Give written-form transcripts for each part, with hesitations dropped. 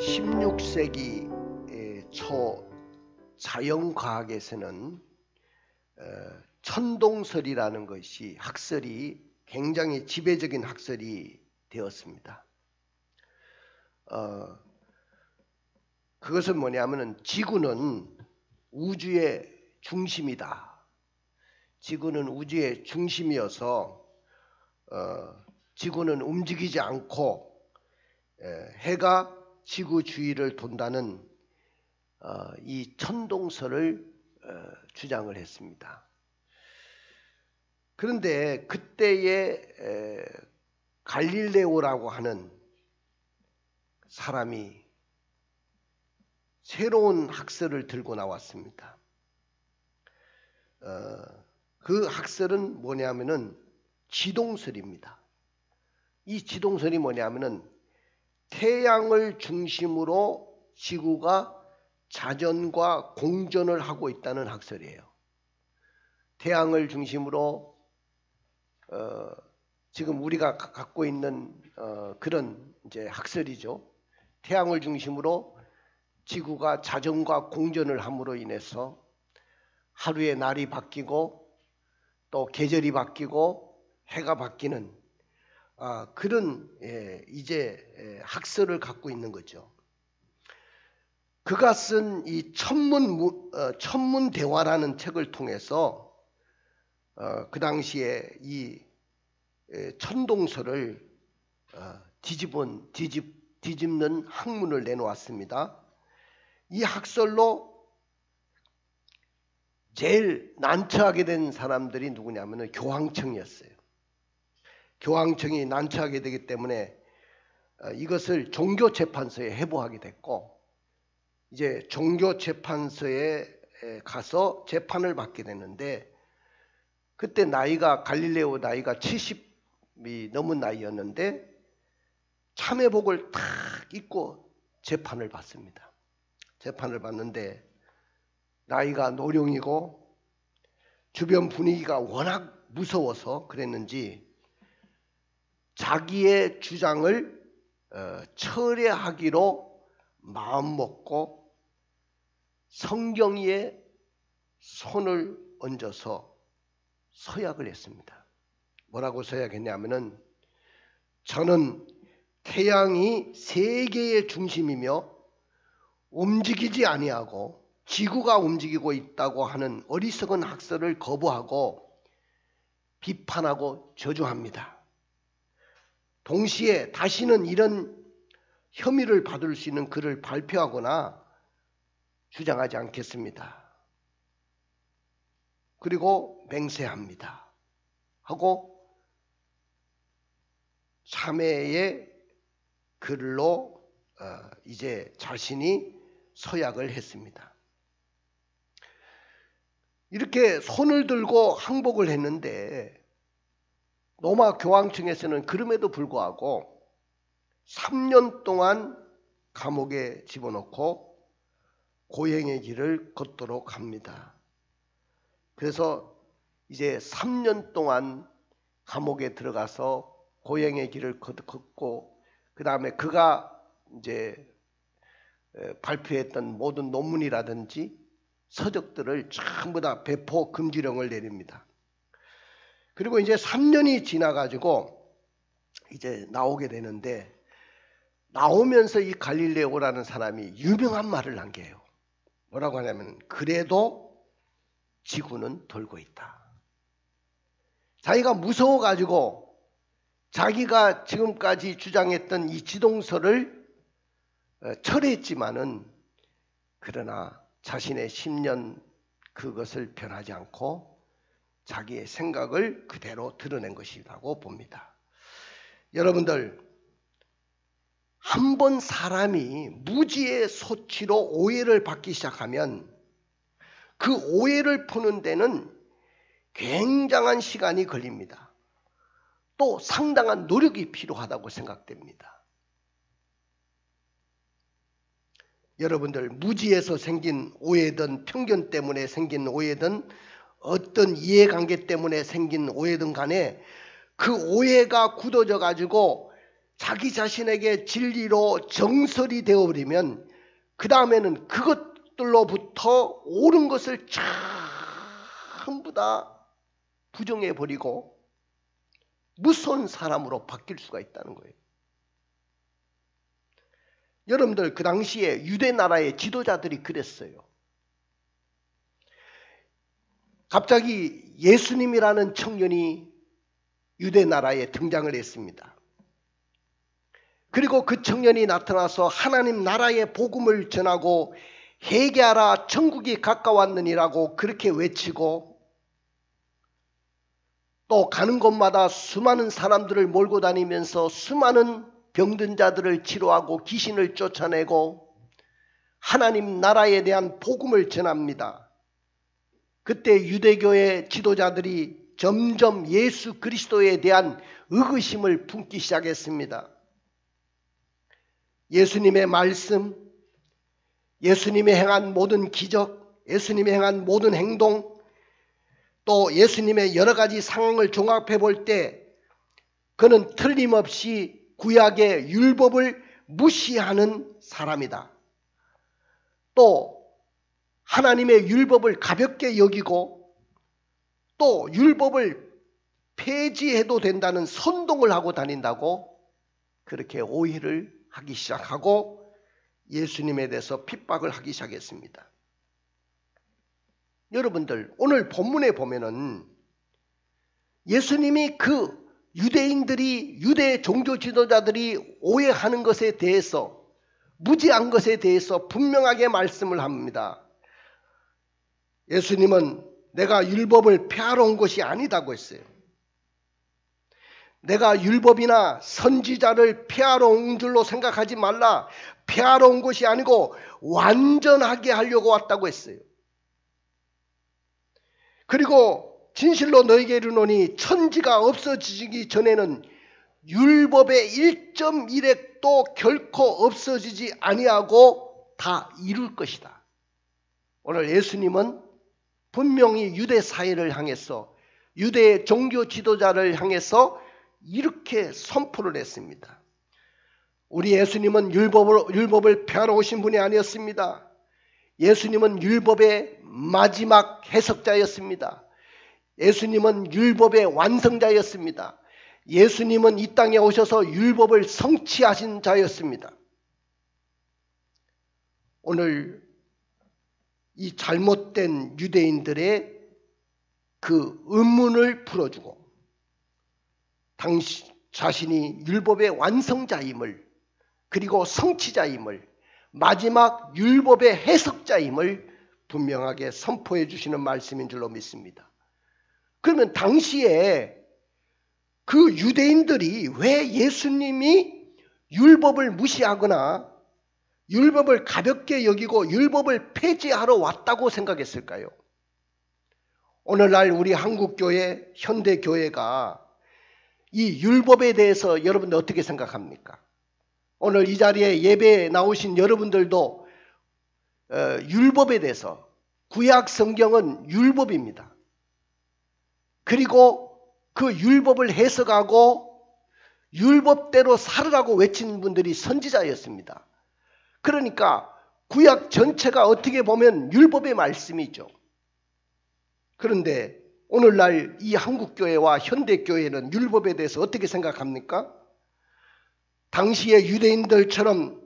16세기 초 자연과학에서는 천동설이라는 것이 학설이 굉장히 지배적인 학설이 되었습니다. 그것은 뭐냐면은 지구는 우주의 중심이다. 지구는 우주의 중심이어서 지구는 움직이지 않고 해가 지구 주위를 돈다는 이 천동설을 주장을 했습니다. 그런데 그때의 갈릴레오라고 하는 사람이 새로운 학설을 들고 나왔습니다. 그 학설은 뭐냐면은 지동설입니다. 이 지동설이 뭐냐면은 태양을 중심으로 지구가 자전과 공전을 하고 있다는 학설이에요. 태양을 중심으로 지금 우리가 갖고 있는 그런 이제 학설이죠. 태양을 중심으로 지구가 자전과 공전을 함으로 인해서 하루에 날이 바뀌고 또 계절이 바뀌고 해가 바뀌는 그런 이제 학설을 갖고 있는 거죠. 그가 쓴 이 천문대화라는 책을 통해서 그 당시에 이 천동설을 뒤집는 학문을 내놓았습니다. 이 학설로 제일 난처하게 된 사람들이 누구냐면은 교황청이었어요. 교황청이 난처하게 되기 때문에 이것을 종교재판소에 회부하게 됐고, 이제 종교재판소에 가서 재판을 받게 되는데, 그때 나이가 갈릴레오 나이가 70이 넘은 나이였는데 참회복을 탁 입고 재판을 받습니다. 재판을 받는데 나이가 노령이고 주변 분위기가 워낙 무서워서 그랬는지 자기의 주장을 철회하기로 마음먹고 성경 위에 손을 얹어서 서약을 했습니다. 뭐라고 서약했냐면은 저는 태양이 세계의 중심이며 움직이지 아니하고 지구가 움직이고 있다고 하는 어리석은 학설을 거부하고 비판하고 저주합니다. 동시에 다시는 이런 혐의를 받을 수 있는 글을 발표하거나 주장하지 않겠습니다. 그리고 맹세합니다. 하고 참회의 글로 이제 자신이 서약을 했습니다. 이렇게 손을 들고 항복을 했는데 로마 교황청에서는 그럼에도 불구하고 3년 동안 감옥에 집어넣고 고행의 길을 걷도록 합니다. 그래서 이제 3년 동안 감옥에 들어가서 고행의 길을 걷고, 그 다음에 그가 이제 발표했던 모든 논문이라든지 서적들을 전부 다 배포 금지령을 내립니다. 그리고 이제 3년이 지나가지고 이제 나오게 되는데, 나오면서 이 갈릴레오라는 사람이 유명한 말을 남겨요. 뭐라고 하냐면 그래도 지구는 돌고 있다. 자기가 무서워가지고 자기가 지금까지 주장했던 이 지동설을 철회했지만은 그러나 자신의 10년 그것을 변하지 않고 자기의 생각을 그대로 드러낸 것이라고 봅니다. 여러분들, 한번 사람이 무지의 소치로 오해를 받기 시작하면 그 오해를 푸는 데는 굉장한 시간이 걸립니다. 또 상당한 노력이 필요하다고 생각됩니다. 여러분들, 무지에서 생긴 오해든 편견 때문에 생긴 오해든 어떤 이해관계 때문에 생긴 오해든 간에 그 오해가 굳어져 가지고 자기 자신에게 진리로 정설이 되어버리면 그 다음에는 그것들로부터 옳은 것을 전부 다 부정해버리고 무서운 사람으로 바뀔 수가 있다는 거예요. 여러분들 그 당시에 유대 나라의 지도자들이 그랬어요. 갑자기 예수님이라는 청년이 유대 나라에 등장을 했습니다. 그리고 그 청년이 나타나서 하나님 나라의 복음을 전하고 회개하라 천국이 가까웠느니라고 그렇게 외치고 또 가는 곳마다 수많은 사람들을 몰고 다니면서 수많은 병든 자들을 치료하고 귀신을 쫓아내고 하나님 나라에 대한 복음을 전합니다. 그때 유대교의 지도자들이 점점 예수 그리스도에 대한 의구심을 품기 시작했습니다. 예수님의 말씀, 예수님이 행한 모든 기적, 예수님이 행한 모든 행동, 또 예수님의 여러 가지 상황을 종합해 볼 때 그는 틀림없이 구약의 율법을 무시하는 사람이다. 또 하나님의 율법을 가볍게 여기고 또 율법을 폐지해도 된다는 선동을 하고 다닌다고 그렇게 오해를 하기 시작하고 예수님에 대해서 핍박을 하기 시작했습니다. 여러분들 오늘 본문에 보면은 예수님이 그 유대인들이 유대 종교 지도자들이 오해하는 것에 대해서 무지한 것에 대해서 분명하게 말씀을 합니다. 예수님은 내가 율법을 폐하러 온 것이 아니다고 했어요. 내가 율법이나 선지자를 폐하러 온 줄로 생각하지 말라. 폐하러 온 것이 아니고 완전하게 하려고 왔다고 했어요. 그리고 진실로 너에게 이르노니 천지가 없어지기 전에는 율법의 1.1획도 결코 없어지지 아니하고 다 이룰 것이다. 오늘 예수님은 분명히 유대 사회를 향해서 유대 종교 지도자를 향해서 이렇게 선포를 했습니다. 우리 예수님은 율법을 폐하러 오신 분이 아니었습니다. 예수님은 율법의 마지막 해석자였습니다. 예수님은 율법의 완성자였습니다. 예수님은 이 땅에 오셔서 율법을 성취하신 자였습니다. 오늘 이 잘못된 유대인들의 그 의문을 풀어주고 자신이 율법의 완성자임을 그리고 성취자임을 마지막 율법의 해석자임을 분명하게 선포해 주시는 말씀인 줄로 믿습니다. 그러면 당시에 그 유대인들이 왜 예수님이 율법을 무시하거나 율법을 가볍게 여기고 율법을 폐지하러 왔다고 생각했을까요? 오늘날 우리 한국교회, 현대교회가 이 율법에 대해서 여러분들 어떻게 생각합니까? 오늘 이 자리에 예배에 나오신 여러분들도 율법에 대해서 구약 성경은 율법입니다. 그리고 그 율법을 해석하고 율법대로 살으라고 외친 분들이 선지자였습니다. 그러니까 구약 전체가 어떻게 보면 율법의 말씀이죠. 그런데 오늘날 이 한국교회와 현대교회는 율법에 대해서 어떻게 생각합니까? 당시의 유대인들처럼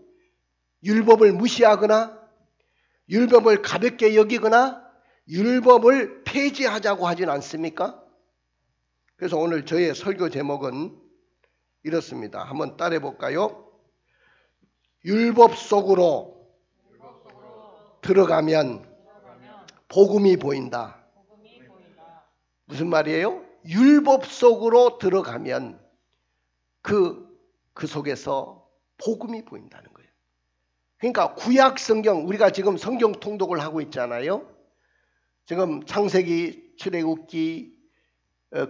율법을 무시하거나 율법을 가볍게 여기거나 율법을 폐지하자고 하진 않습니까? 그래서 오늘 저의 설교 제목은 이렇습니다. 한번 따라해 볼까요? 율법 속으로 들어가면 복음이 보인다. 무슨 말이에요? 율법 속으로 들어가면 그 속에서 복음이 보인다는 거예요. 그러니까 구약 성경, 우리가 지금 성경 통독을 하고 있잖아요. 지금 창세기, 출애굽기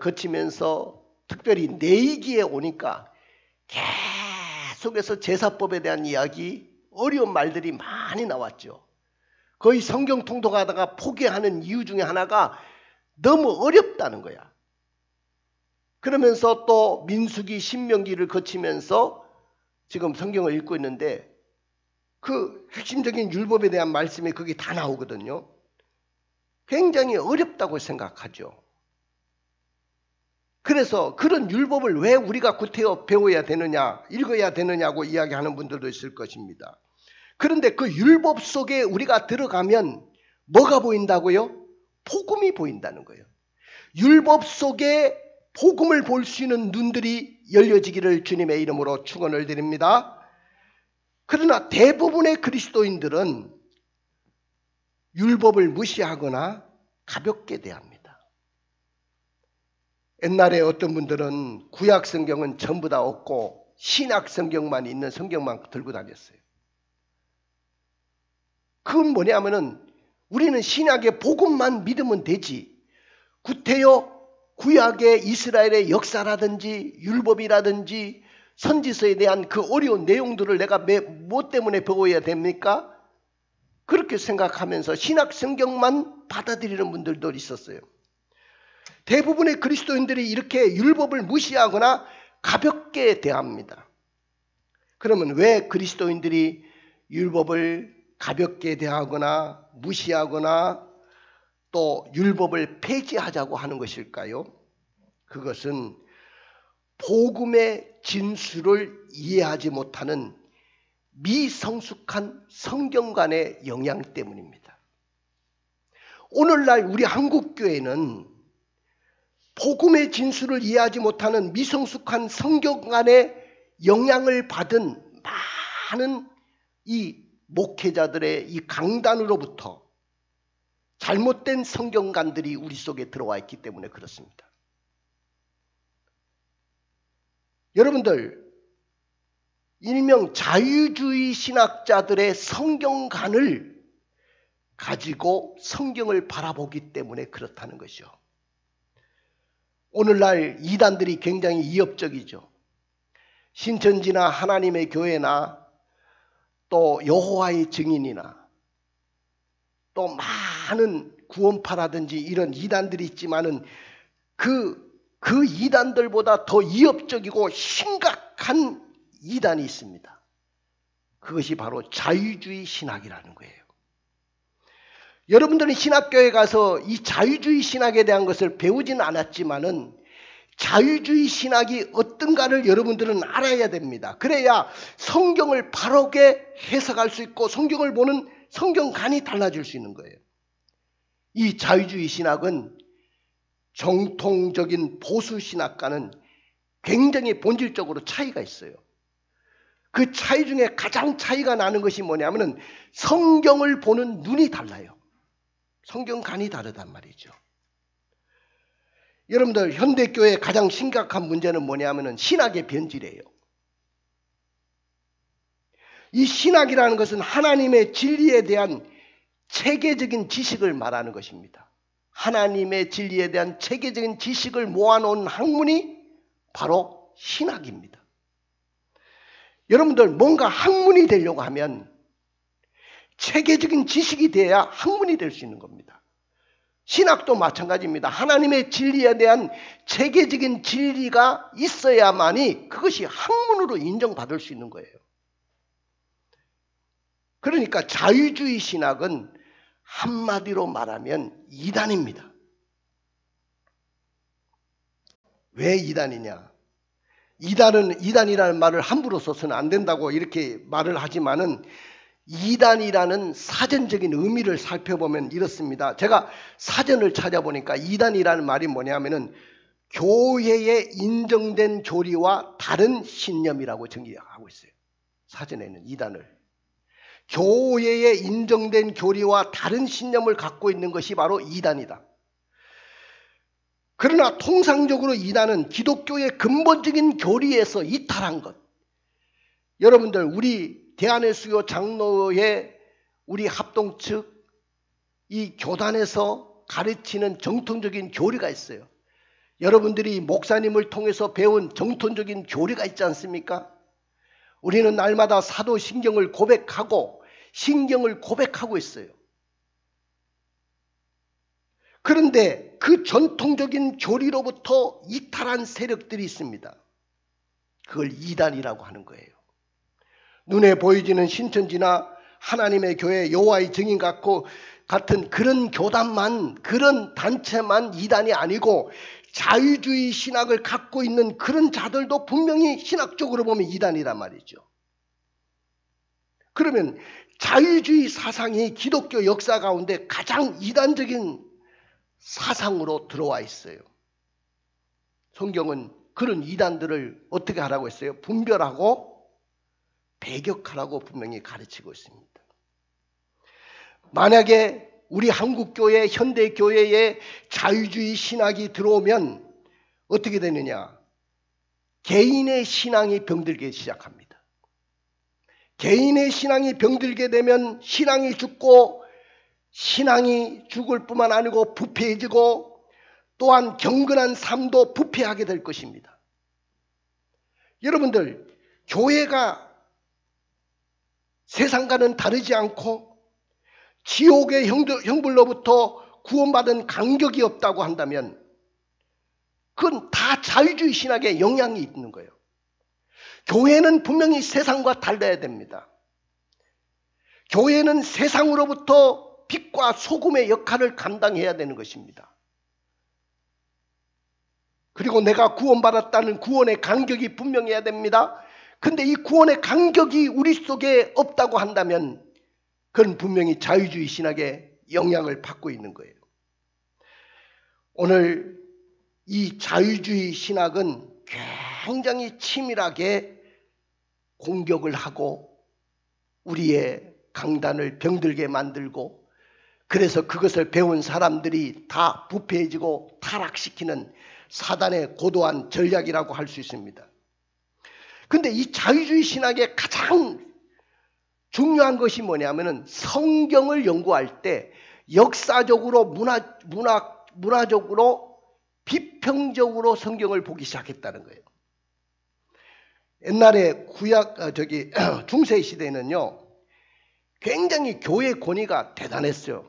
거치면서 특별히 내기에 오니까 계속해서 제사법에 대한 이야기, 어려운 말들이 많이 나왔죠. 거의 성경 통독하다가 포기하는 이유 중에 하나가 너무 어렵다는 거야. 그러면서 또 민수기, 신명기를 거치면서 지금 성경을 읽고 있는데 그 핵심적인 율법에 대한 말씀이 거기 다 나오거든요. 굉장히 어렵다고 생각하죠. 그래서 그런 율법을 왜 우리가 구태여 배워야 되느냐, 읽어야 되느냐고 이야기하는 분들도 있을 것입니다. 그런데 그 율법 속에 우리가 들어가면 뭐가 보인다고요? 복음이 보인다는 거예요. 율법 속에 복음을 볼 수 있는 눈들이 열려지기를 주님의 이름으로 축원을 드립니다. 그러나 대부분의 그리스도인들은 율법을 무시하거나 가볍게 대합니다. 옛날에 어떤 분들은 구약 성경은 전부 다 없고 신약 성경만 있는 성경만 들고 다녔어요. 그건 뭐냐면은 우리는 신약의 복음만 믿으면 되지, 구태여 구약의 이스라엘의 역사라든지 율법이라든지 선지서에 대한 그 어려운 내용들을 내가 뭐 때문에 배워야 됩니까? 그렇게 생각하면서 신약 성경만 받아들이는 분들도 있었어요. 대부분의 그리스도인들이 이렇게 율법을 무시하거나 가볍게 대합니다. 그러면 왜 그리스도인들이 율법을 가볍게 대하거나 무시하거나 또 율법을 폐지하자고 하는 것일까요? 그것은 복음의 진수를 이해하지 못하는 미성숙한 성경관의 영향 때문입니다. 오늘날 우리 한국교회는 복음의 진수를 이해하지 못하는 미성숙한 성경관의 영향을 받은 많은 이 목회자들의 이 강단으로부터 잘못된 성경관들이 우리 속에 들어와 있기 때문에 그렇습니다. 여러분들, 일명 자유주의 신학자들의 성경관을 가지고 성경을 바라보기 때문에 그렇다는 것이죠. 오늘날 이단들이 굉장히 위협적이죠. 신천지나 하나님의 교회나 또 여호와의 증인이나 또 많은 구원파라든지 이런 이단들이 있지만은 그 이단들보다 더 위협적이고 심각한 이단이 있습니다. 그것이 바로 자유주의 신학이라는 거예요. 여러분들은 신학교에 가서 이 자유주의 신학에 대한 것을 배우지는 않았지만은 자유주의 신학이 어떤가를 여러분들은 알아야 됩니다. 그래야 성경을 바르게 해석할 수 있고 성경을 보는 성경관이 달라질 수 있는 거예요. 이 자유주의 신학은 정통적인 보수 신학과는 굉장히 본질적으로 차이가 있어요. 그 차이 중에 가장 차이가 나는 것이 뭐냐면은 성경을 보는 눈이 달라요. 성경관이 다르단 말이죠. 여러분들, 현대교회의 가장 심각한 문제는 뭐냐면은 신학의 변질이에요. 이 신학이라는 것은 하나님의 진리에 대한 체계적인 지식을 말하는 것입니다. 하나님의 진리에 대한 체계적인 지식을 모아놓은 학문이 바로 신학입니다. 여러분들, 뭔가 학문이 되려고 하면 체계적인 지식이 돼야 학문이 될 수 있는 겁니다. 신학도 마찬가지입니다. 하나님의 진리에 대한 체계적인 진리가 있어야만이 그것이 학문으로 인정받을 수 있는 거예요. 그러니까 자유주의 신학은 한마디로 말하면 이단입니다. 왜 이단이냐? 이단이라는 말을 함부로 써서는 안 된다고 이렇게 말을 하지만은 이단이라는 사전적인 의미를 살펴보면 이렇습니다. 제가 사전을 찾아보니까 이단이라는 말이 뭐냐면은 교회에 인정된 교리와 다른 신념이라고 정의하고 있어요. 사전에는 이단을. 교회에 인정된 교리와 다른 신념을 갖고 있는 것이 바로 이단이다. 그러나 통상적으로 이단은 기독교의 근본적인 교리에서 이탈한 것. 여러분들, 우리 대한의 수요 장로회 우리 합동 측 이 교단에서 가르치는 정통적인 교리가 있어요. 여러분들이 목사님을 통해서 배운 정통적인 교리가 있지 않습니까? 우리는 날마다 사도신경을 고백하고 신경을 고백하고 있어요. 그런데 그 전통적인 교리로부터 이탈한 세력들이 있습니다. 그걸 이단이라고 하는 거예요. 눈에 보이지는 신천지나 하나님의 교회 여호와의 증인 같은 그런 교단만, 그런 단체만 이단이 아니고 자유주의 신학을 갖고 있는 그런 자들도 분명히 신학적으로 보면 이단이란 말이죠. 그러면 자유주의 사상이 기독교 역사 가운데 가장 이단적인 사상으로 들어와 있어요. 성경은 그런 이단들을 어떻게 하라고 했어요? 분별하고 배격하라고 분명히 가르치고 있습니다. 만약에 우리 한국교회, 현대교회에 자유주의 신학이 들어오면 어떻게 되느냐? 개인의 신앙이 병들기 시작합니다. 개인의 신앙이 병들게 되면 신앙이 죽고, 신앙이 죽을 뿐만 아니고 부패해지고, 또한 경건한 삶도 부패하게 될 것입니다. 여러분들, 교회가 세상과는 다르지 않고 지옥의 형벌로부터 구원받은 간격이 없다고 한다면 그건 다 자유주의 신학에 영향이 있는 거예요. 교회는 분명히 세상과 달라야 됩니다. 교회는 세상으로부터 빛과 소금의 역할을 감당해야 되는 것입니다. 그리고 내가 구원받았다는 구원의 간격이 분명해야 됩니다. 근데 이 구원의 간격이 우리 속에 없다고 한다면 그건 분명히 자유주의 신학의 영향을 받고 있는 거예요. 오늘 이 자유주의 신학은 굉장히 치밀하게 공격을 하고 우리의 강단을 병들게 만들고, 그래서 그것을 배운 사람들이 다 부패해지고 타락시키는 사단의 고도한 전략이라고 할 수 있습니다. 그런데 이 자유주의 신학의 가장 중요한 것이 뭐냐면은 성경을 연구할 때 역사적으로 문화적으로 비평적으로 성경을 보기 시작했다는 거예요. 옛날에 중세 시대에는요, 굉장히 교회 권위가 대단했어요.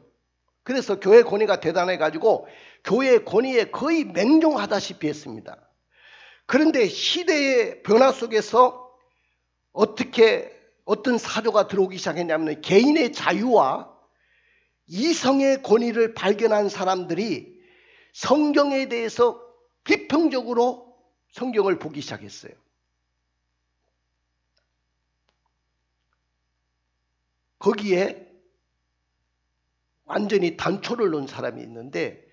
그래서 교회 권위가 대단해가지고 교회 권위에 거의 맹종하다시피 했습니다. 그런데 시대의 변화 속에서 어떤 사조가 들어오기 시작했냐면 개인의 자유와 이성의 권위를 발견한 사람들이 성경에 대해서 비평적으로 성경을 보기 시작했어요. 거기에 완전히 단초를 놓은 사람이 있는데,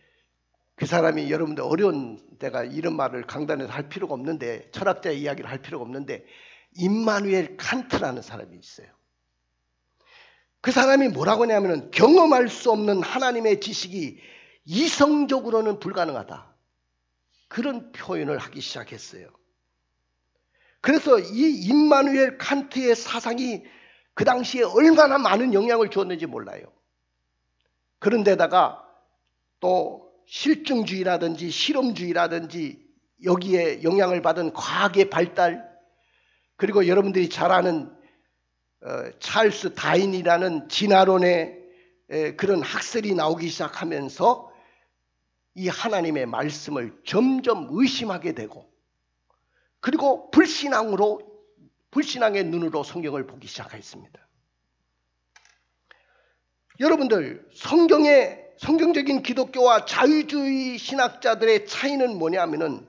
그 사람이, 여러분들 어려운 데가 이런 말을 강단에서 할 필요가 없는데, 철학자의 이야기를 할 필요가 없는데, 임마누엘 칸트라는 사람이 있어요. 그 사람이 뭐라고 하냐면 경험할 수 없는 하나님의 지식이 이성적으로는 불가능하다, 그런 표현을 하기 시작했어요. 그래서 이 임마누엘 칸트의 사상이 그 당시에 얼마나 많은 영향을 주었는지 몰라요. 그런데다가 또 실증주의라든지 실험주의라든지 여기에 영향을 받은 과학의 발달, 그리고 여러분들이 잘 아는 찰스 다윈이라는 진화론의 그런 학설이 나오기 시작하면서 이 하나님의 말씀을 점점 의심하게 되고, 그리고 불신앙의 눈으로 성경을 보기 시작했습니다. 여러분들, 성경적인 기독교와 자유주의 신학자들의 차이는 뭐냐면은,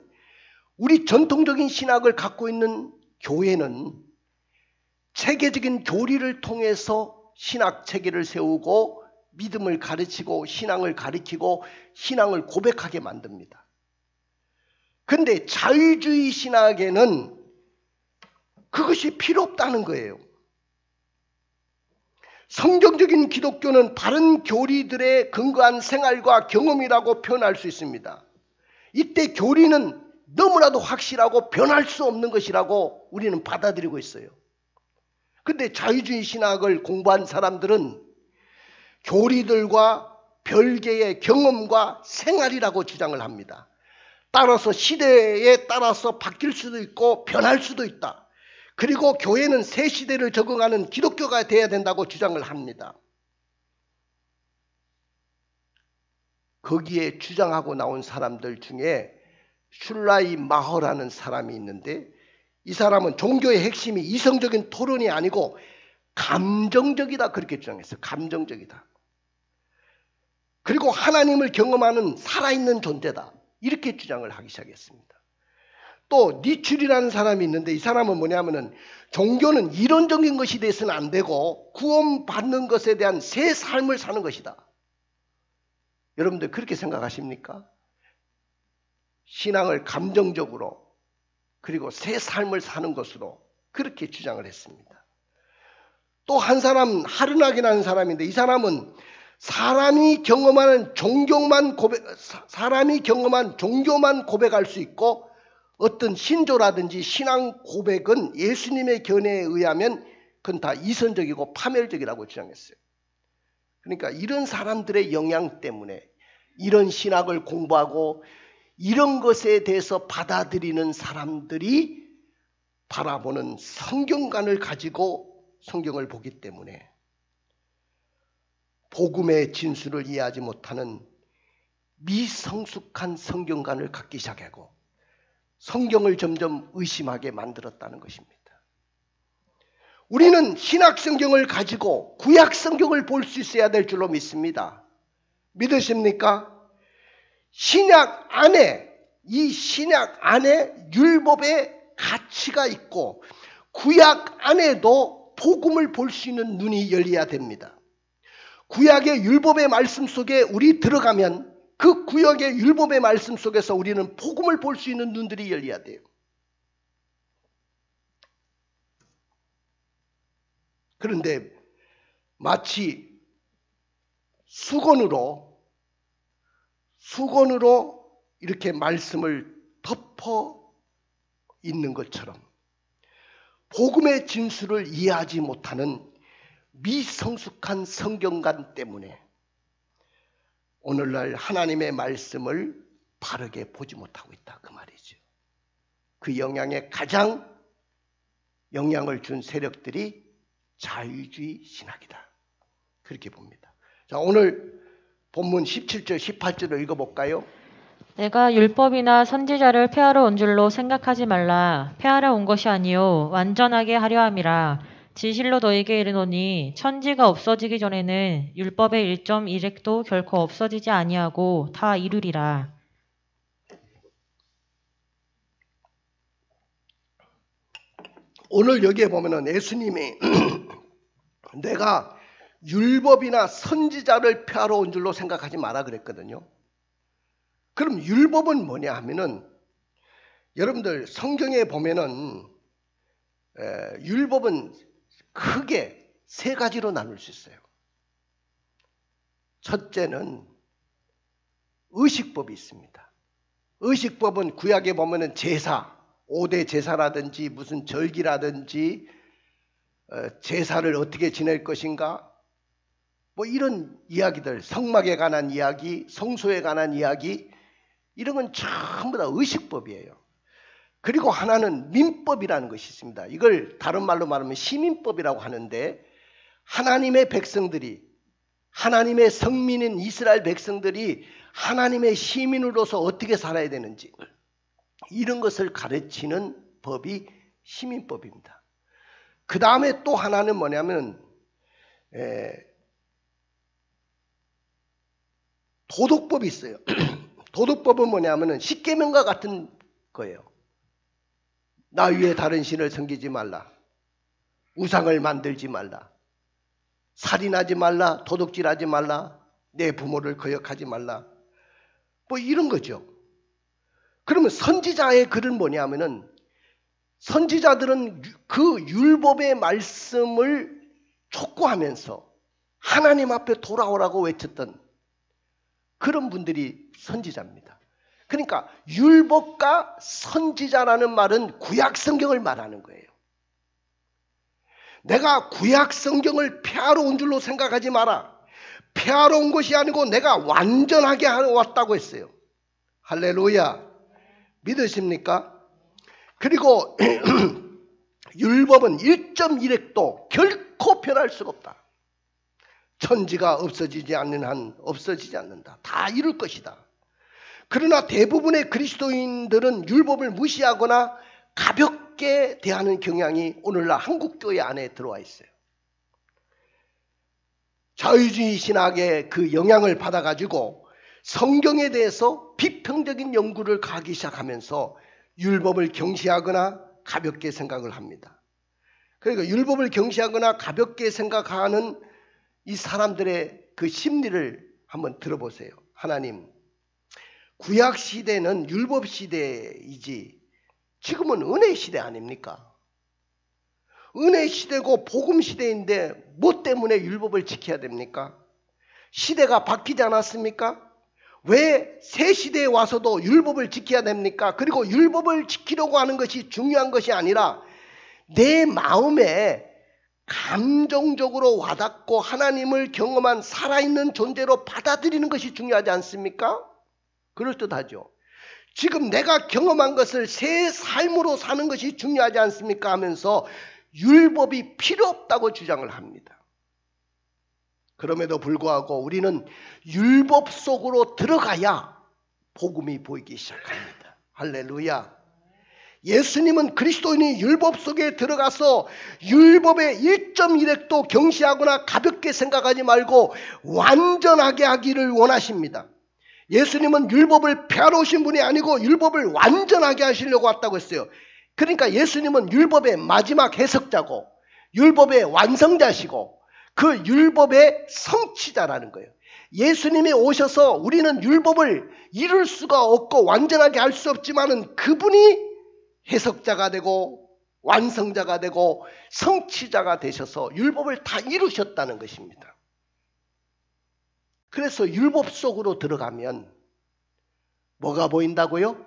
우리 전통적인 신학을 갖고 있는 교회는 체계적인 교리를 통해서 신학 체계를 세우고 믿음을 가르치고 신앙을 가르치고 신앙을 고백하게 만듭니다. 그런데 자유주의 신학에는 그것이 필요 없다는 거예요. 성경적인 기독교는 바른 교리들에 근거한 생활과 경험이라고 표현할 수 있습니다. 이때 교리는 너무나도 확실하고 변할 수 없는 것이라고 우리는 받아들이고 있어요. 그런데 자유주의 신학을 공부한 사람들은 교리들과 별개의 경험과 생활이라고 주장을 합니다. 따라서 시대에 따라서 바뀔 수도 있고 변할 수도 있다. 그리고 교회는 새 시대를 적응하는 기독교가 되어야 된다고 주장을 합니다. 거기에 주장하고 나온 사람들 중에 슐라이 마허라는 사람이 있는데, 이 사람은 종교의 핵심이 이성적인 토론이 아니고 감정적이다 그렇게 주장했어요. 감정적이다. 그리고 하나님을 경험하는 살아있는 존재다 이렇게 주장을 하기 시작했습니다. 또 니출이라는 사람이 있는데 이 사람은 뭐냐면은 종교는 이론적인 것이 돼서는 안 되고 구원받는 것에 대한 새 삶을 사는 것이다. 여러분들 그렇게 생각하십니까? 신앙을 감정적으로 그리고 새 삶을 사는 것으로 그렇게 주장을 했습니다. 또 한 사람 하르낙이라는 사람인데 이 사람은 사람이 경험한 종교만 고백할 수 있고 어떤 신조라든지 신앙 고백은 예수님의 견해에 의하면 그건 다 이선적이고 파멸적이라고 주장했어요. 그러니까 이런 사람들의 영향 때문에 이런 신학을 공부하고 이런 것에 대해서 받아들이는 사람들이 바라보는 성경관을 가지고 성경을 보기 때문에 복음의 진수를 이해하지 못하는 미성숙한 성경관을 갖기 시작하고 성경을 점점 의심하게 만들었다는 것입니다. 우리는 신약 성경을 가지고 구약 성경을 볼 수 있어야 될 줄로 믿습니다. 믿으십니까? 신약 안에 이 신약 안에 율법의 가치가 있고 구약 안에도 복음을 볼 수 있는 눈이 열려야 됩니다. 구약의 율법의 말씀 속에 우리 들어가면 그 구약의 율법의 말씀 속에서 우리는 복음을 볼 수 있는 눈들이 열려야 돼요. 그런데 마치 수건으로 이렇게 말씀을 덮어 있는 것처럼 복음의 진수를 이해하지 못하는 미성숙한 성경관 때문에 오늘날 하나님의 말씀을 바르게 보지 못하고 있다 그 말이죠. 그 영향에 가장 영향을 준 세력들이 자유주의 신학이다 그렇게 봅니다. 자, 오늘 본문 17절 18절을 읽어볼까요? 내가 율법이나 선지자를 폐하러 온 줄로 생각하지 말라. 폐하러 온 것이 아니요 완전하게 하려 함이라. 진실로 너에게 이르노니 천지가 없어지기 전에는 율법의 1.1획도 결코 없어지지 아니하고 다 이루리라. 오늘 여기에 보면은 예수님이 내가 율법이나 선지자를 폐하러 온 줄로 생각하지 마라 그랬거든요. 그럼 율법은 뭐냐 하면은 여러분들 성경에 보면은 율법은 크게 세 가지로 나눌 수 있어요. 첫째는 의식법이 있습니다. 의식법은 구약에 보면은 제사, 5대 제사라든지 무슨 절기라든지 제사를 어떻게 지낼 것인가 뭐 이런 이야기들, 성막에 관한 이야기, 성소에 관한 이야기 이런 건 전부 다 의식법이에요. 그리고 하나는 민법이라는 것이 있습니다. 이걸 다른 말로 말하면 시민법이라고 하는데 하나님의 백성들이 하나님의 성민인 이스라엘 백성들이 하나님의 시민으로서 어떻게 살아야 되는지 이런 것을 가르치는 법이 시민법입니다. 그 다음에 또 하나는 뭐냐면 도덕법이 있어요. 도덕법은 뭐냐면 십계명과 같은 거예요. 나 위에 다른 신을 섬기지 말라. 우상을 만들지 말라. 살인하지 말라. 도둑질하지 말라. 내 부모를 거역하지 말라. 뭐 이런 거죠. 그러면 선지자의 글은 뭐냐면은 선지자들은 그 율법의 말씀을 촉구하면서 하나님 앞에 돌아오라고 외쳤던 그런 분들이 선지자입니다. 그러니까 율법과 선지자라는 말은 구약 성경을 말하는 거예요. 내가 구약 성경을 폐하러 온 줄로 생각하지 마라. 폐하러 온 것이 아니고 내가 완전하게 왔다고 했어요. 할렐루야. 믿으십니까? 그리고 율법은 1.1획도 결코 변할 수가 없다. 천지가 없어지지 않는 한 없어지지 않는다. 다 이룰 것이다. 그러나 대부분의 그리스도인들은 율법을 무시하거나 가볍게 가볍게 대하는 경향이 오늘날 한국교회 안에 들어와 있어요. 자유주의 신학의 그 영향을 받아가지고 성경에 대해서 비평적인 연구를 가기 시작하면서 율법을 경시하거나 가볍게 생각을 합니다. 그러니까 율법을 경시하거나 가볍게 생각하는 이 사람들의 그 심리를 한번 들어보세요. 하나님, 구약 시대는 율법 시대이지 지금은 은혜 시대 아닙니까? 은혜 시대고 복음 시대인데 뭐 때문에 율법을 지켜야 됩니까? 시대가 바뀌지 않았습니까? 왜 새 시대에 와서도 율법을 지켜야 됩니까? 그리고 율법을 지키려고 하는 것이 중요한 것이 아니라 내 마음에 감정적으로 와닿고 하나님을 경험한 살아있는 존재로 받아들이는 것이 중요하지 않습니까? 그럴듯하죠. 지금 내가 경험한 것을 새 삶으로 사는 것이 중요하지 않습니까? 하면서 율법이 필요 없다고 주장을 합니다. 그럼에도 불구하고 우리는 율법 속으로 들어가야 복음이 보이기 시작합니다. 할렐루야. 예수님은 그리스도인이 율법 속에 들어가서 율법의 1.1획도 경시하거나 가볍게 생각하지 말고 완전하게 하기를 원하십니다. 예수님은 율법을 폐하러 오신 분이 아니고 율법을 완전하게 하시려고 왔다고 했어요. 그러니까 예수님은 율법의 마지막 해석자고 율법의 완성자시고 그 율법의 성취자라는 거예요. 예수님이 오셔서 우리는 율법을 이룰 수가 없고 완전하게 할 수 없지만은 그분이 해석자가 되고 완성자가 되고 성취자가 되셔서 율법을 다 이루셨다는 것입니다. 그래서 율법 속으로 들어가면 뭐가 보인다고요?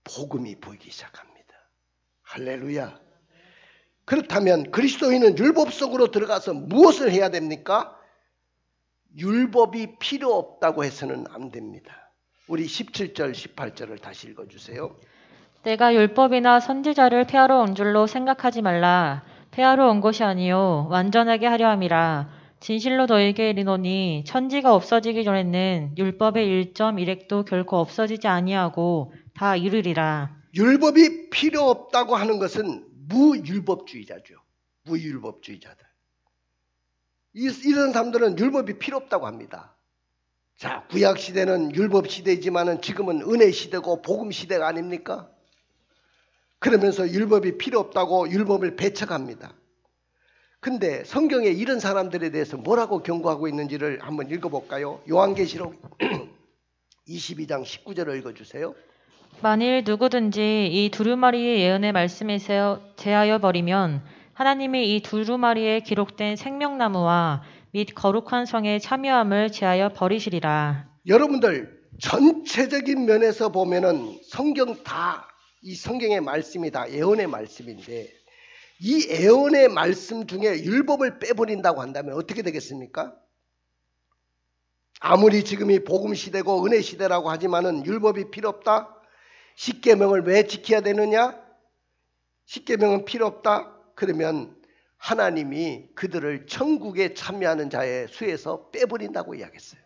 복음이 보이기 시작합니다. 할렐루야. 그렇다면 그리스도인은 율법 속으로 들어가서 무엇을 해야 됩니까? 율법이 필요 없다고 해서는 안 됩니다. 우리 17절 18절을 다시 읽어주세요. 내가 율법이나 선지자를 폐하러 온 줄로 생각하지 말라. 폐하러 온 것이 아니요 완전하게 하려 함이라. 진실로 너에게 이르노니 천지가 없어지기 전에는 율법의 1.1획도 결코 없어지지 아니하고 다 이루리라. 율법이 필요 없다고 하는 것은 무율법주의자죠. 무율법주의자들. 이런 사람들은 율법이 필요 없다고 합니다. 자, 구약 시대는 율법 시대이지만은 지금은 은혜 시대고 복음 시대가 아닙니까? 그러면서 율법이 필요 없다고 율법을 배척합니다. 근데 성경에 이런 사람들에 대해서 뭐라고 경고하고 있는지를 한번 읽어볼까요? 요한계시록 22장 19절을 읽어주세요. 만일 누구든지 이 두루마리의 예언의 말씀에 제하여 버리면 하나님이 이 두루마리에 기록된 생명나무와 및 거룩한 성의 참여함을 제하여 버리시리라. 여러분들 전체적인 면에서 보면은 성경 다 이 성경의 말씀이 다 예언의 말씀인데 이 예언의 말씀 중에 율법을 빼버린다고 한다면 어떻게 되겠습니까? 아무리 지금이 복음 시대고 은혜 시대라고 하지만은 율법이 필요 없다? 십계명을 왜 지켜야 되느냐? 십계명은 필요 없다? 그러면 하나님이 그들을 천국에 참여하는 자의 수에서 빼버린다고 이야기했어요.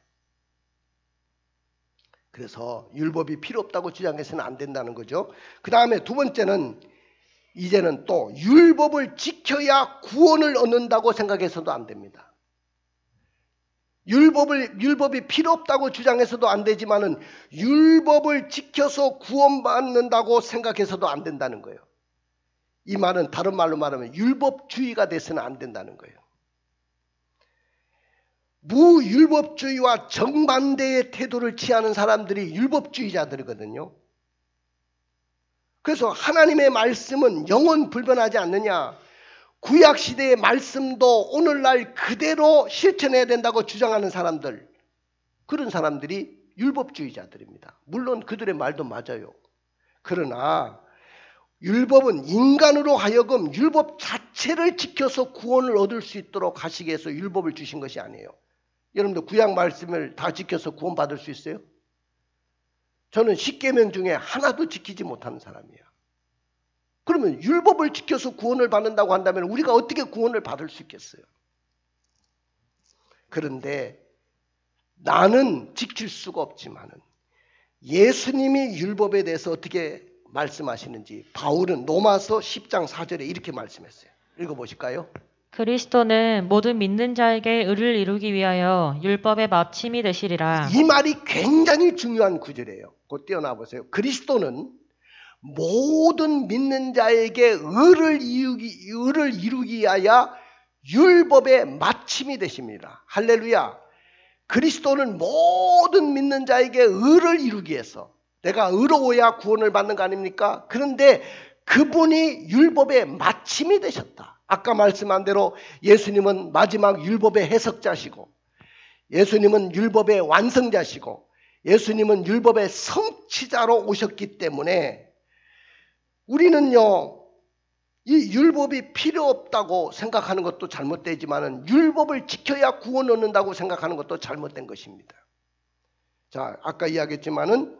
그래서 율법이 필요 없다고 주장해서는 안 된다는 거죠. 그 다음에 두 번째는 이제는 또 율법을 지켜야 구원을 얻는다고 생각해서도 안 됩니다. 율법이 필요 없다고 주장해서도 안 되지만은 율법을 지켜서 구원받는다고 생각해서도 안 된다는 거예요. 이 말은 다른 말로 말하면 율법주의가 돼서는 안 된다는 거예요. 무율법주의와 정반대의 태도를 취하는 사람들이 율법주의자들이거든요. 그래서 하나님의 말씀은 영원 불변하지 않느냐, 구약시대의 말씀도 오늘날 그대로 실천해야 된다고 주장하는 사람들, 그런 사람들이 율법주의자들입니다. 물론 그들의 말도 맞아요. 그러나 율법은 인간으로 하여금 율법 자체를 지켜서 구원을 얻을 수 있도록 하시기 위해서 율법을 주신 것이 아니에요. 여러분들 구약 말씀을 다 지켜서 구원받을 수 있어요? 저는 10계명 중에 하나도 지키지 못하는 사람이에요. 그러면 율법을 지켜서 구원을 받는다고 한다면 우리가 어떻게 구원을 받을 수 있겠어요? 그런데 나는 지킬 수가 없지만은 예수님이 율법에 대해서 어떻게 말씀하시는지 바울은 로마서 10장 4절에 이렇게 말씀했어요. 읽어보실까요? 그리스도는 모든 믿는 자에게 의를 이루기 위하여 율법의 마침이 되시리라. 이 말이 굉장히 중요한 구절이에요. 곧 띄어나 보세요. 그리스도는 모든 믿는 자에게 의를 이루기 위하여 율법의 마침이 되십니다. 할렐루야. 그리스도는 모든 믿는 자에게 의를 이루기 위해서, 내가 의로워야 구원을 받는 거 아닙니까? 그런데 그분이 율법의 마침이 되셨다. 아까 말씀한 대로 예수님은 마지막 율법의 해석자시고, 예수님은 율법의 완성자시고, 예수님은 율법의 성취자로 오셨기 때문에 우리는요, 이 율법이 필요 없다고 생각하는 것도 잘못되지만 율법을 지켜야 구원 얻는다고 생각하는 것도 잘못된 것입니다. 자, 아까 이야기했지만은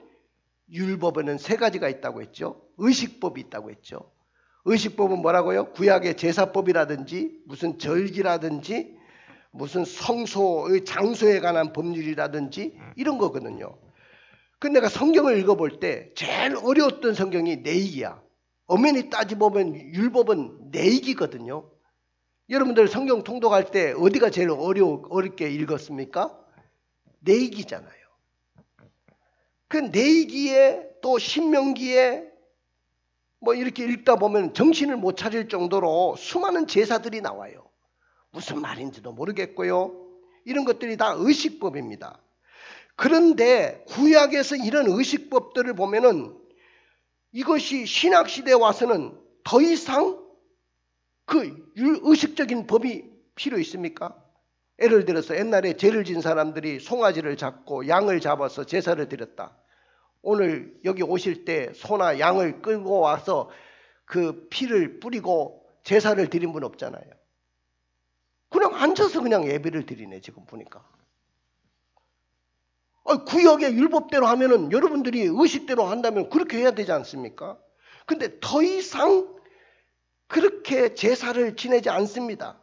율법에는 세 가지가 있다고 했죠. 의식법이 있다고 했죠. 의식법은 뭐라고요? 구약의 제사법이라든지 무슨 절기라든지 무슨 성소의 장소에 관한 법률이라든지 이런 거거든요. 근데 내가 성경을 읽어볼 때 제일 어려웠던 성경이 내이기야. 엄연히 따지보면 율법은 내이기거든요. 여러분들 성경 통독할 때 어디가 제일 어렵게 읽었습니까? 내이기잖아요. 그 내이기에 또 신명기에 뭐 이렇게 읽다 보면 정신을 못 차릴 정도로 수많은 제사들이 나와요. 무슨 말인지도 모르겠고요. 이런 것들이 다 의식법입니다. 그런데 구약에서 이런 의식법들을 보면은 이것이 신약시대에 와서는 더 이상 그 의식적인 법이 필요 있습니까? 예를 들어서 옛날에 죄를 진 사람들이 송아지를 잡고 양을 잡아서 제사를 드렸다. 오늘 여기 오실 때 소나 양을 끌고 와서 그 피를 뿌리고 제사를 드린 분 없잖아요. 그냥 앉아서 그냥 예배를 드리네 지금 보니까. 구역의 율법대로 하면은 여러분들이 의식대로 한다면 그렇게 해야 되지 않습니까? 근데 더 이상 그렇게 제사를 지내지 않습니다.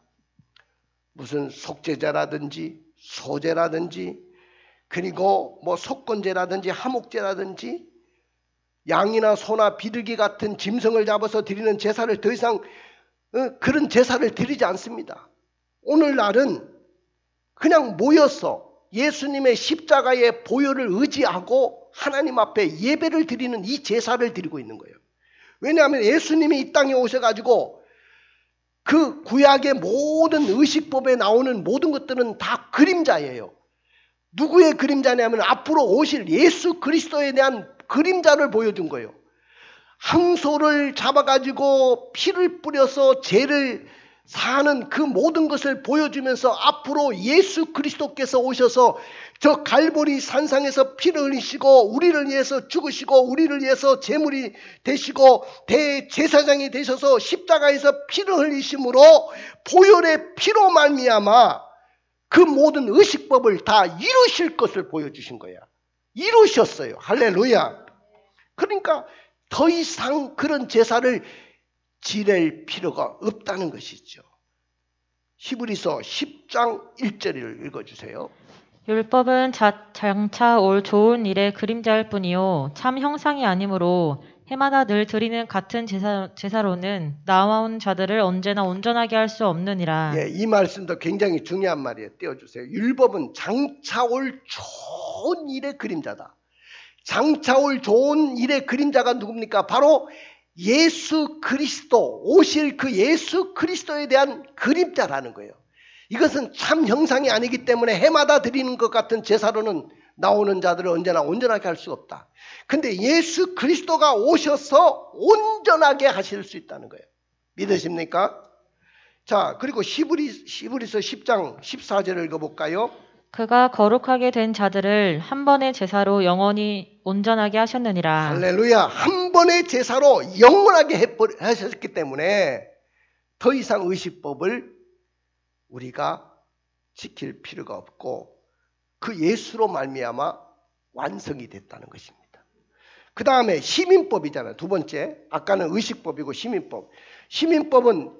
무슨 속죄제라든지 소제라든지 그리고 뭐 속건제라든지 하목제라든지 양이나 소나 비둘기 같은 짐승을 잡아서 드리는 제사를 더 이상 그런 제사를 드리지 않습니다. 오늘날은 그냥 모여서 예수님의 십자가의 보혈을 의지하고 하나님 앞에 예배를 드리는 이 제사를 드리고 있는 거예요. 왜냐하면 예수님이 이 땅에 오셔가지고 그 구약의 모든 의식법에 나오는 모든 것들은 다 그림자예요. 누구의 그림자냐면 앞으로 오실 예수 그리스도에 대한 그림자를 보여준 거예요. 항소를 잡아가지고 피를 뿌려서 죄를 사는 그 모든 것을 보여주면서 앞으로 예수 그리스도께서 오셔서 저 갈보리 산상에서 피를 흘리시고 우리를 위해서 죽으시고 우리를 위해서 제물이 되시고 대제사장이 되셔서 십자가에서 피를 흘리심으로 보혈의 피로 말미암아 그 모든 의식법을 다 이루실 것을 보여주신 거야. 이루셨어요. 할렐루야. 그러니까 더 이상 그런 제사를 지낼 필요가 없다는 것이죠. 히브리서 10장 1절을 읽어주세요. 율법은 장차 올 좋은 일의 그림자일 뿐이요 참 형상이 아니므로 해마다 늘 드리는 같은 제사로는 나아온 자들을 언제나 온전하게 할 수 없느니라. 예, 이 말씀도 굉장히 중요한 말이에요. 띄워주세요. 율법은 장차 올 좋은 일의 그림자다. 장차 올 좋은 일의 그림자가 누굽니까? 바로 예수 그리스도, 오실 그 예수 그리스도에 대한 그림자라는 거예요. 이것은 참 형상이 아니기 때문에 해마다 드리는 것 같은 제사로는 나오는 자들을 언제나 온전하게 할 수 없다. 근데 예수 그리스도가 오셔서 온전하게 하실 수 있다는 거예요. 믿으십니까? 자, 그리고 히브리서 10장 14절을 읽어볼까요? 그가 거룩하게 된 자들을 한 번의 제사로 영원히 온전하게 하셨느니라. 할렐루야. 한 번의 제사로 영원하게 하셨기 때문에 더 이상 의식법을 우리가 지킬 필요가 없고 그 예수로 말미암아 완성이 됐다는 것입니다. 그 다음에 시민법이잖아요. 두 번째, 아까는 의식법이고 시민법. 시민법은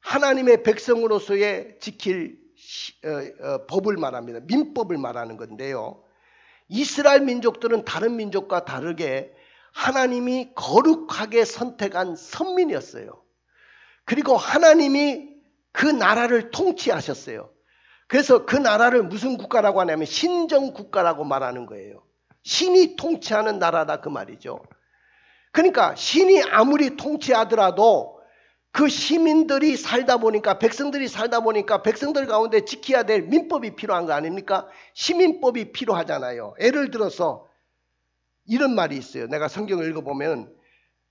하나님의 백성으로서의 지킬 법을 말합니다. 민법을 말하는 건데요. 이스라엘 민족들은 다른 민족과 다르게 하나님이 거룩하게 선택한 선민이었어요. 그리고 하나님이 그 나라를 통치하셨어요. 그래서 그 나라를 무슨 국가라고 하냐면 신정국가라고 말하는 거예요. 신이 통치하는 나라다 그 말이죠. 그러니까 신이 아무리 통치하더라도 그 시민들이 살다 보니까, 백성들이 살다 보니까 백성들 가운데 지켜야 될 민법이 필요한 거 아닙니까? 시민법이 필요하잖아요. 예를 들어서 이런 말이 있어요. 내가 성경을 읽어보면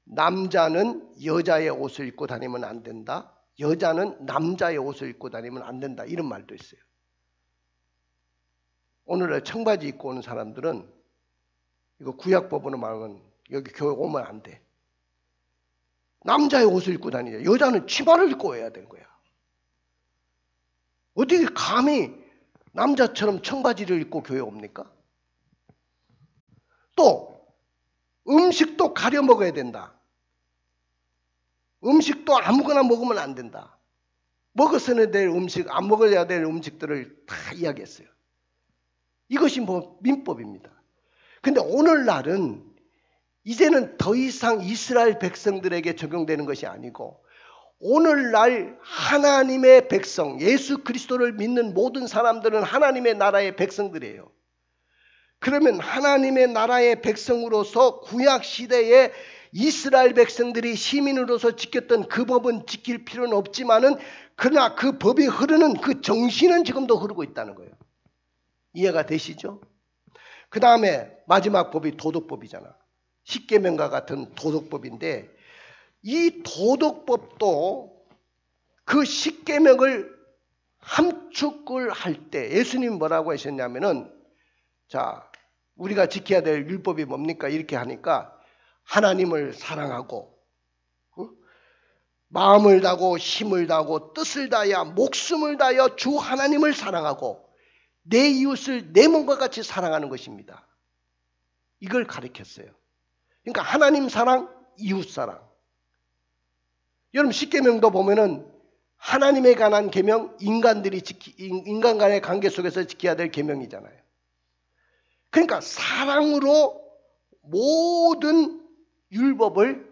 남자는 여자의 옷을 입고 다니면 안 된다. 여자는 남자의 옷을 입고 다니면 안 된다. 이런 말도 있어요. 오늘날 청바지 입고 오는 사람들은 이거 구약법으로 말하면 여기 교회 오면 안 돼. 남자의 옷을 입고 다니자. 여자는 치마를 입고 와야 되는 거야. 어떻게 감히 남자처럼 청바지를 입고 교회 옵니까? 또 음식도 가려 먹어야 된다. 음식도 아무거나 먹으면 안 된다. 먹어서는 될 음식, 안 먹어야 될 음식들을 다 이야기했어요. 이것이 뭐 민법입니다. 근데 오늘날은 이제는 더 이상 이스라엘 백성들에게 적용되는 것이 아니고 오늘날 하나님의 백성, 예수 그리스도를 믿는 모든 사람들은 하나님의 나라의 백성들이에요. 그러면 하나님의 나라의 백성으로서 구약 시대에 이스라엘 백성들이 시민으로서 지켰던 그 법은 지킬 필요는 없지만은 그러나 그 법이 흐르는 그 정신은 지금도 흐르고 있다는 거예요. 이해가 되시죠? 그 다음에 마지막 법이 도덕법이잖아. 십계명과 같은 도덕법인데 이 도덕법도 그 십계명을 함축을 할 때 예수님이 뭐라고 하셨냐면은 자, 우리가 지켜야 될 율법이 뭡니까? 이렇게 하니까 하나님을 사랑하고 마음을 다하고 힘을 다하고 뜻을 다하여 목숨을 다하여 주 하나님을 사랑하고 내 이웃을 내 몸과 같이 사랑하는 것입니다. 이걸 가르쳤어요. 그러니까 하나님 사랑, 이웃 사랑. 여러분 십계명도 보면은 하나님에 관한 계명, 인간 간의 관계 속에서 지켜야 될 계명이잖아요. 그러니까 사랑으로 모든 율법을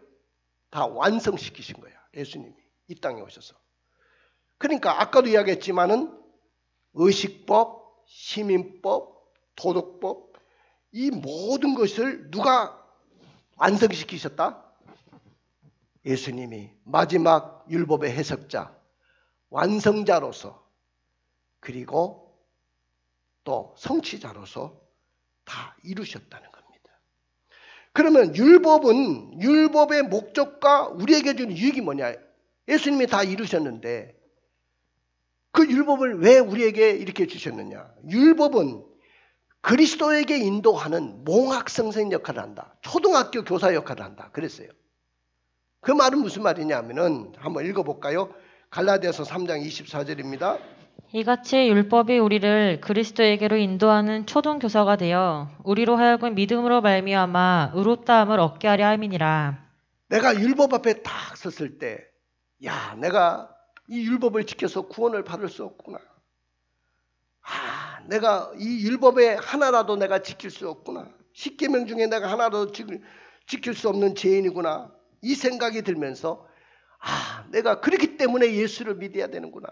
다 완성시키신 거야. 예수님이 이 땅에 오셔서. 그러니까 아까도 이야기했지만은 의식법, 시민법, 도덕법 이 모든 것을 누가 완성시키셨다? 예수님이 마지막 율법의 해석자, 완성자로서 그리고 또 성취자로서 다 이루셨다는 겁니다. 그러면 율법의 목적과 우리에게 주는 유익이 뭐냐? 예수님이 다 이루셨는데 그 율법을 왜 우리에게 이렇게 주셨느냐? 율법은 그리스도에게 인도하는 몽학성생 역할을 한다. 초등학교 교사 역할을 한다. 그랬어요. 그 말은 무슨 말이냐면은 한번 읽어볼까요? 갈라디아서 3장 24절입니다. 이같이 율법이 우리를 그리스도에게로 인도하는 초등교사가 되어 우리로 하여금 믿음으로 말미암아 의롭다함을 얻게 하려 함이니라. 내가 율법 앞에 딱 섰을 때 야, 내가 이 율법을 지켜서 구원을 받을 수 없구나. 내가 이 율법의 하나라도 내가 지킬 수 없구나. 십계명 중에 내가 하나라도 지킬 수 없는 죄인이구나. 이 생각이 들면서 내가 그렇기 때문에 예수를 믿어야 되는구나.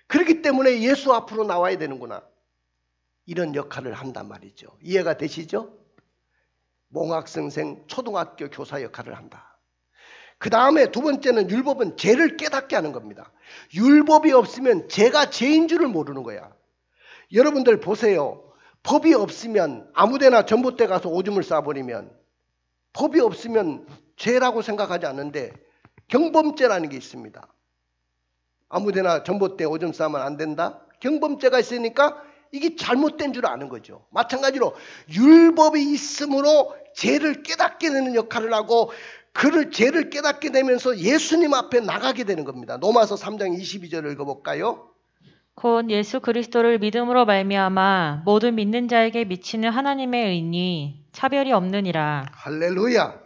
그렇기 때문에 예수 앞으로 나와야 되는구나. 이런 역할을 한단 말이죠. 이해가 되시죠? 몽학성생 초등학교 교사 역할을 한다. 그 다음에 두 번째는 율법은 죄를 깨닫게 하는 겁니다. 율법이 없으면 죄가 죄인 줄을 모르는 거야. 여러분들 보세요. 법이 없으면 아무데나 전봇대 가서 오줌을 싸버리면 법이 없으면 죄라고 생각하지 않는데 경범죄라는 게 있습니다. 아무데나 전봇대 오줌 싸면 안 된다. 경범죄가 있으니까 이게 잘못된 줄 아는 거죠. 마찬가지로 율법이 있으므로 죄를 깨닫게 되는 역할을 하고 그를 죄를 깨닫게 되면서 예수님 앞에 나가게 되는 겁니다. 로마서 3장 22절을 읽어볼까요? 곧 예수 그리스도를 믿음으로 말미암아 모든 믿는 자에게 미치는 하나님의 의니 차별이 없느니라. 할렐루야.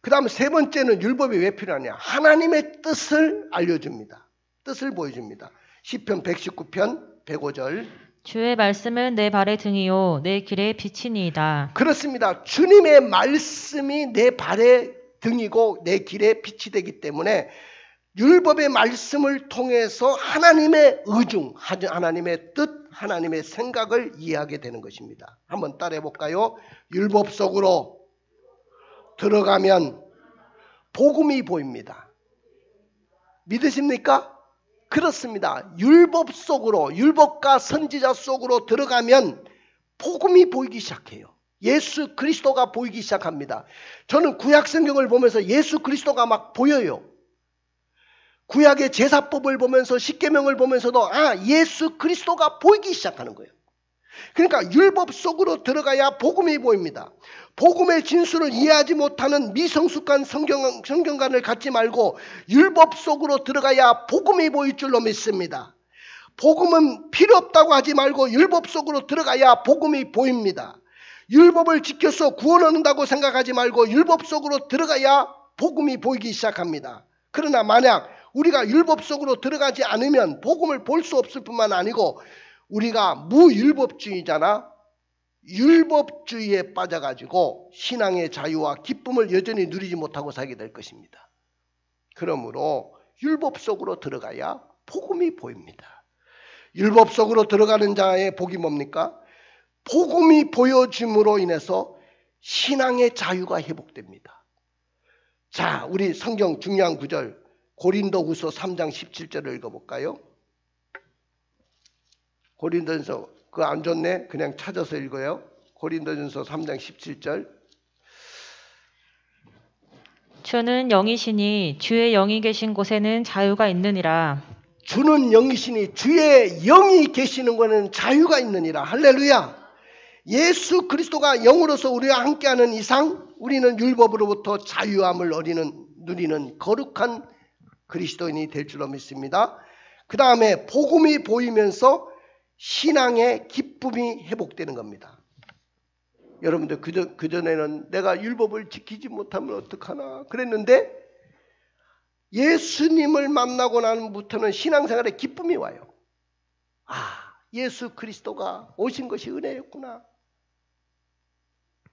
그 다음에 세 번째는 율법이 왜 필요하냐? 하나님의 뜻을 알려줍니다. 뜻을 보여줍니다. 시편 119편 105절 주의 말씀은 내 발의 등이요 내 길의 빛이니이다. 그렇습니다. 주님의 말씀이 내 발의 등이고 내 길의 빛이 되기 때문에 율법의 말씀을 통해서 하나님의 의중, 하나님의 뜻, 하나님의 생각을 이해하게 되는 것입니다. 한번 따라해 볼까요? 율법 속으로 들어가면 복음이 보입니다. 믿으십니까? 그렇습니다. 율법 속으로, 율법과 선지자 속으로 들어가면 복음이 보이기 시작해요. 예수 그리스도가 보이기 시작합니다. 저는 구약 성경을 보면서 예수 그리스도가 막 보여요. 구약의 제사법을 보면서 십계명을 보면서도 예수 그리스도가 보이기 시작하는 거예요. 그러니까 율법 속으로 들어가야 복음이 보입니다. 복음의 진수를 이해하지 못하는 미성숙한 성경관을 갖지 말고 율법 속으로 들어가야 복음이 보일 줄로 믿습니다. 복음은 필요 없다고 하지 말고 율법 속으로 들어가야 복음이 보입니다. 율법을 지켜서 구원 얻는다고 생각하지 말고 율법 속으로 들어가야 복음이 보이기 시작합니다. 그러나 만약 우리가 율법 속으로 들어가지 않으면 복음을 볼 수 없을 뿐만 아니고 우리가 무율법주의잖아. 율법주의에 빠져가지고 신앙의 자유와 기쁨을 여전히 누리지 못하고 살게 될 것입니다. 그러므로 율법 속으로 들어가야 복음이 보입니다. 율법 속으로 들어가는 자의 복이 뭡니까? 복음이 보여짐으로 인해서 신앙의 자유가 회복됩니다. 자, 우리 성경 중요한 구절 고린도후서 3장 17절을 읽어볼까요? 고린도전서 그거 안 좋네? 그냥 찾아서 읽어요. 고린도전서 3장 17절. 주는 영이시니 주의 영이 계신 곳에는 자유가 있느니라. 주는 영이시니 주의 영이 계시는 곳에는 자유가 있느니라. 할렐루야. 예수 그리스도가 영으로서 우리와 함께하는 이상 우리는 율법으로부터 자유함을 누리는 거룩한 그리스도인이 될 줄로 믿습니다. 그 다음에 복음이 보이면서 신앙의 기쁨이 회복되는 겁니다. 여러분들 그전에는 내가 율법을 지키지 못하면 어떡하나 그랬는데 예수님을 만나고 나면부터는 신앙생활에 기쁨이 와요. 예수 그리스도가 오신 것이 은혜였구나.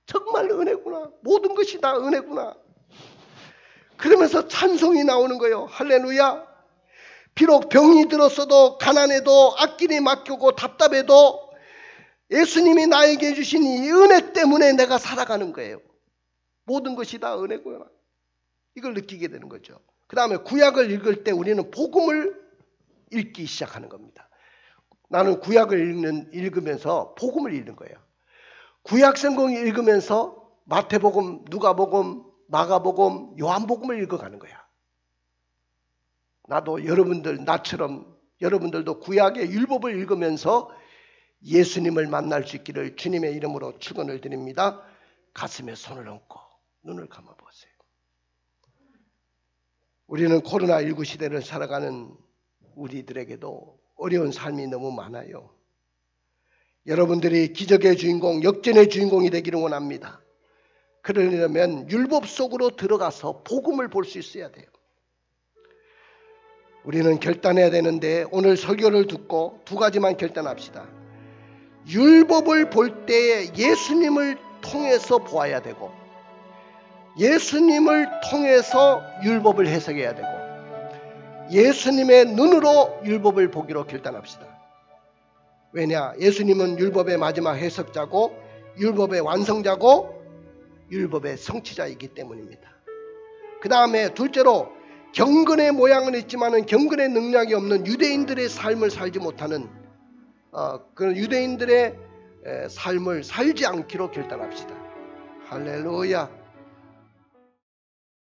정말 은혜구나. 모든 것이 다 은혜구나. 그러면서 찬송이 나오는 거예요. 할렐루야. 비록 병이 들었어도 가난해도 앞길이 막히고 답답해도 예수님이 나에게 주신 이 은혜 때문에 내가 살아가는 거예요. 모든 것이 다 은혜구나. 이걸 느끼게 되는 거죠. 그 다음에 구약을 읽을 때 우리는 복음을 읽기 시작하는 겁니다. 나는 구약을 읽으면서 복음을 읽는 거예요. 구약 성경을 읽으면서 마태복음, 누가복음, 마가복음, 요한복음을 읽어가는 거야. 나도 나처럼 여러분들도 구약의 율법을 읽으면서 예수님을 만날 수 있기를 주님의 이름으로 축원을 드립니다. 가슴에 손을 얹고 눈을 감아보세요. 우리는 코로나19 시대를 살아가는 우리들에게도 어려운 삶이 너무 많아요. 여러분들이 기적의 주인공, 역전의 주인공이 되기를 원합니다. 그러려면 율법 속으로 들어가서 복음을 볼 수 있어야 돼요. 우리는 결단해야 되는데 오늘 설교를 듣고 두 가지만 결단합시다. 율법을 볼 때에 예수님을 통해서 보아야 되고 예수님을 통해서 율법을 해석해야 되고 예수님의 눈으로 율법을 보기로 결단합시다. 왜냐? 예수님은 율법의 마지막 해석자고 율법의 완성자고 율법의 성취자이기 때문입니다. 그 다음에 둘째로 경건의 모양은 있지만 경건의 능력이 없는 유대인들의 삶을 살지 못하는 그런 유대인들의 삶을 살지 않기로 결단합시다. 할렐루야.